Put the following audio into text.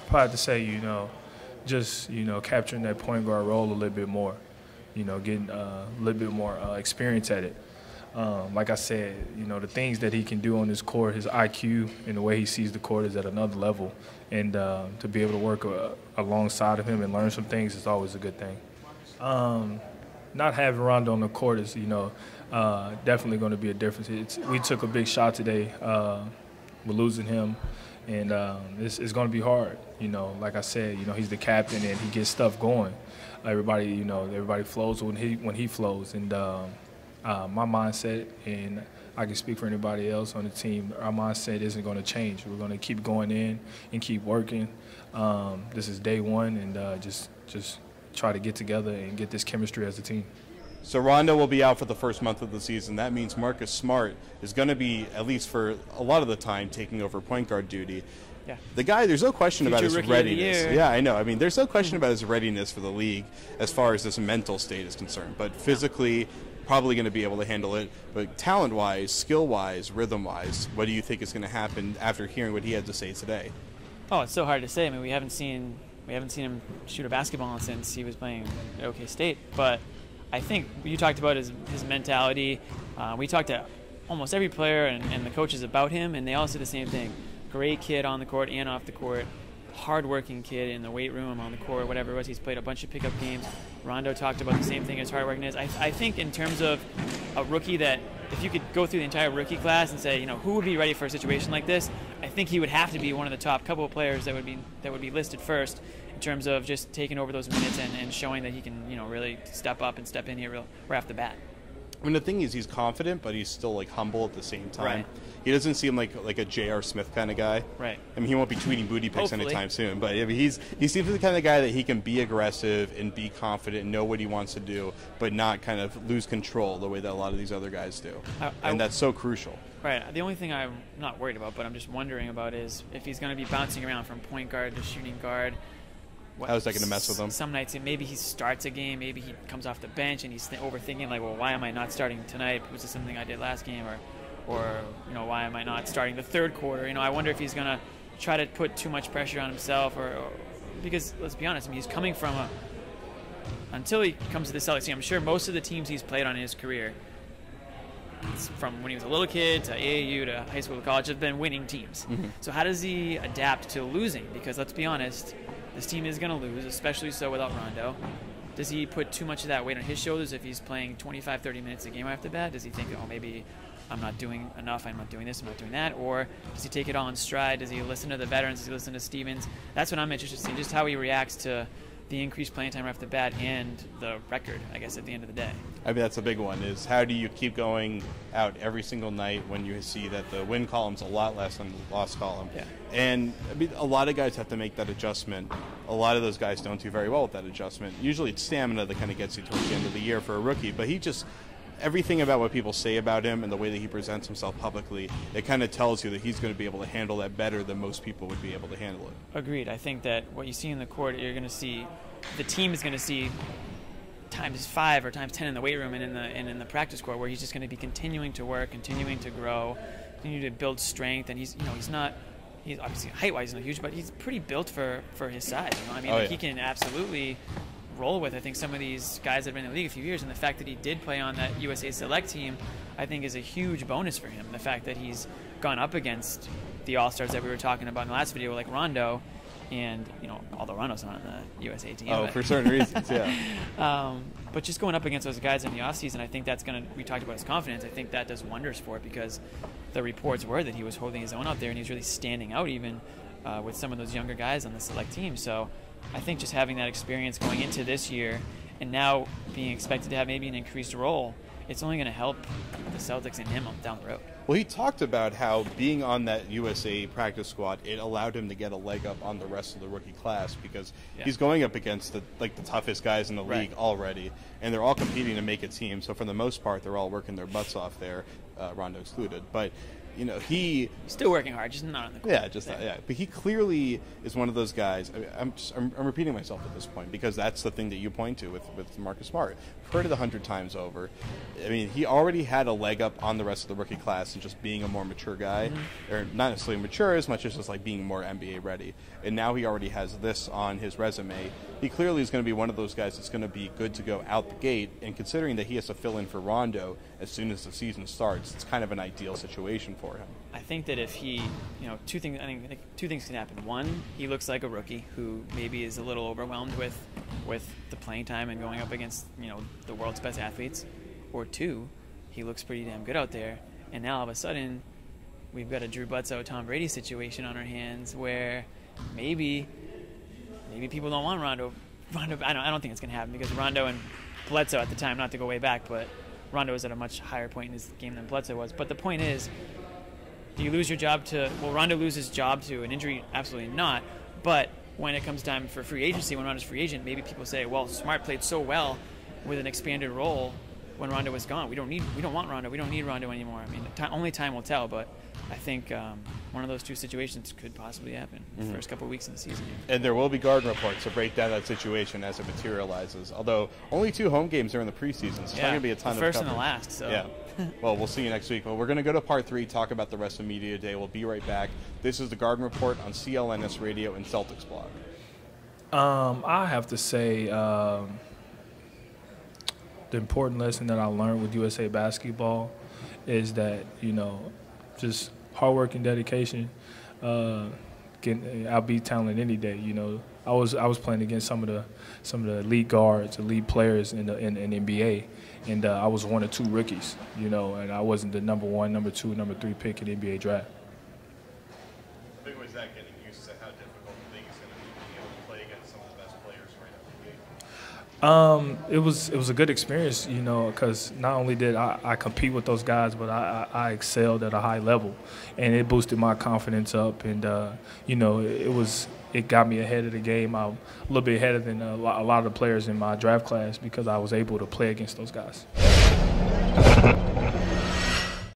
Probably to say, just, capturing that point guard role a little bit more, getting a little bit more experience at it. Like I said, the things that he can do on this court, his IQ and the way he sees the court is at another level. And to be able to work alongside of him and learn some things is always a good thing. Not having Rondo on the court is, definitely going to be a difference. We took a big shot today with losing him. And it's going to be hard, Like I said, he's the captain and he gets stuff going. Everybody, everybody flows when he flows. And my mindset, and I can speak for anybody else on the team, our mindset isn't going to change. We're going to keep going in and keep working. This is day one, and just try to get together and get this chemistry as a team. So Rondo will be out for the first month of the season. That means Marcus Smart is going to be, at least for a lot of the time, taking over point guard duty. Yeah. The guy, there's no question about his readiness. Yeah, I know. I mean, there's no question about his readiness for the league as far as this mental state is concerned. But physically, probably going to be able to handle it. But talent-wise, skill-wise, rhythm-wise, what do you think is going to happen after hearing what he had to say today? Oh, it's so hard to say. I mean, we haven't seen him shoot a basketball since he was playing at OK State. But I think you talked about his mentality. We talked to almost every player and the coaches about him, and they all said the same thing. Great kid on the court and off the court. Hard-working kid in the weight room, on the court, whatever it was. He's played a bunch of pickup games. Rondo talked about the same thing as hard-working is. I think in terms of a rookie that, if you could go through the entire rookie class and say, who would be ready for a situation like this, I think he would have to be one of the top couple of players that would be listed first in terms of just taking over those minutes and showing that he can, really step up and step in here right off the bat. I mean, the thing is, he's confident, but he's still humble at the same time. Right. He doesn't seem like a J.R. Smith kind of guy. Right. I mean, he won't be tweeting booty pics Hopefully. anytime soon. But I mean, he seems the kind of guy that he can be aggressive and be confident and know what he wants to do, but not kind of lose control the way that a lot of these other guys do. And that's so crucial. Right. The only thing I'm not worried about, but I'm just wondering about, is if he's going to be bouncing around from point guard to shooting guard. How is that going to mess with him? Some nights, maybe he starts a game, maybe he comes off the bench and he's overthinking, well, why am I not starting tonight? Was this something I did last game? Or why am I not starting the third quarter? I wonder if he's going to try to put too much pressure on himself, or because, let's be honest, he's coming from until he comes to the Celtics team, I'm sure most of the teams he's played on in his career, from when he was a little kid to AAU to high school to college, have been winning teams. Mm-hmm. So how does he adapt to losing? Because let's be honest, this team is going to lose, especially so without Rondo. Does he put too much of that weight on his shoulders if he's playing 25, 30 minutes a game after that? Does he think, maybe I'm not doing enough, I'm not doing this, I'm not doing that? Or does he take it all in stride? Does he listen to the veterans? Does he listen to Stevens? That's what I'm interested in, just how he reacts to the increased playing time off the bat and the record, I guess, at the end of the day. I mean, that's a big one, is how do you keep going out every single night when you see that the win column's a lot less than the loss column? Yeah. And I mean, a lot of guys have to make that adjustment. A lot of those guys don't do very well with that adjustment. Usually it's stamina that kind of gets you towards the end of the year for a rookie, but everything about what people say about him and the way that he presents himself publicly, it kind of tells you that he's going to be able to handle that better than most people would be able to handle it. Agreed. I think that what you see in the court, you're going to see, the team is going to see times 5 or times 10 in the weight room and in the practice court, where he's just going to be continuing to work, continuing to grow, continue to build strength. And he's obviously height-wise not huge, but he's pretty built for his size. He can absolutely roll with, I think, some of these guys that have been in the league a few years, and the fact that he did play on that USA Select team, I think, is a huge bonus for him. The fact that he's gone up against the All-Stars that we were talking about in the last video, like Rondo, and although Rondo's not on the USA team. Oh, for certain reasons, yeah. But just going up against those guys in the offseason, I think that's going to, we talked about his confidence, I think that does wonders for it, because the reports were that he was holding his own out there, and he was really standing out even with some of those younger guys on the select team. So I think just having that experience going into this year and now being expected to have maybe an increased role, it's only going to help the Celtics and him down the road. Well, he talked about how being on that USA practice squad, it allowed him to get a leg up on the rest of the rookie class, because he's going up against the toughest guys in the league already, and they're all competing to make a team. So for the most part, they're all working their butts off there, Rondo excluded. But you know, he's still working hard, just not on the court. Yeah, but he clearly is one of those guys. I mean, I'm repeating myself at this point because that's the thing that you point to with Marcus Smart. I've heard it 100 times over. I mean, he already had a leg up on the rest of the rookie class and just being a more mature guy, or not necessarily mature as much as just like being more NBA ready. And now he already has this on his resume. He clearly is going to be one of those guys that's going to be good to go out the gate. And considering that he has to fill in for Rondo as soon as the season starts, it's kind of an ideal situation for him. I think that if he, you know, two things can happen. One, he looks like a rookie who maybe is a little overwhelmed with the playing time and going up against, you know, the world's best athletes. Or two, he looks pretty damn good out there. And now all of a sudden, we've got a Drew Bledsoe, Tom Brady situation on our hands where maybe people don't want Rondo. I don't think it's going to happen because Rondo and Bledsoe at the time, not to go way back, but Rondo was at a much higher point in his game than Bledsoe was. But the point is, do you lose your job to – well, Rondo loses job to an injury? Absolutely not. But when it comes time for free agency, when Rondo's free agent, maybe people say, well, Smart played so well with an expanded role when Rondo was gone. We don't want Rondo. We don't need Rondo anymore. I mean, only time will tell, but I think one of those two situations could possibly happen in the first couple of weeks of the season. And there will be Garden reports to break down that situation as it materializes. Although only 2 home games are in the preseason, so it's not going to be a ton of first coverage. and the last. So. Yeah. Well, we'll see you next week. Well, we're going to go to part 3, talk about the rest of Media Day. We'll be right back. This is the Garden Report on CLNS Radio and Celtics Blog. I have to say the important lesson that I learned with USA Basketball is that, you know, just hard work and dedication can outbeat talent any day. You know, I was playing against some of the elite guards, elite players in NBA, and I was 1 or 2 rookies. You know, and I wasn't the number 1, number 2, number 3 pick in the NBA draft. How big was that getting used to how difficult the league is going to be being able to play against some of the best players right out of the gate? It was a good experience, you know, because not only did I compete with those guys, but I excelled at a high level, and it boosted my confidence up, and you know, it got me ahead of the game. I'm a little bit ahead than a lot of the players in my draft class because I was able to play against those guys.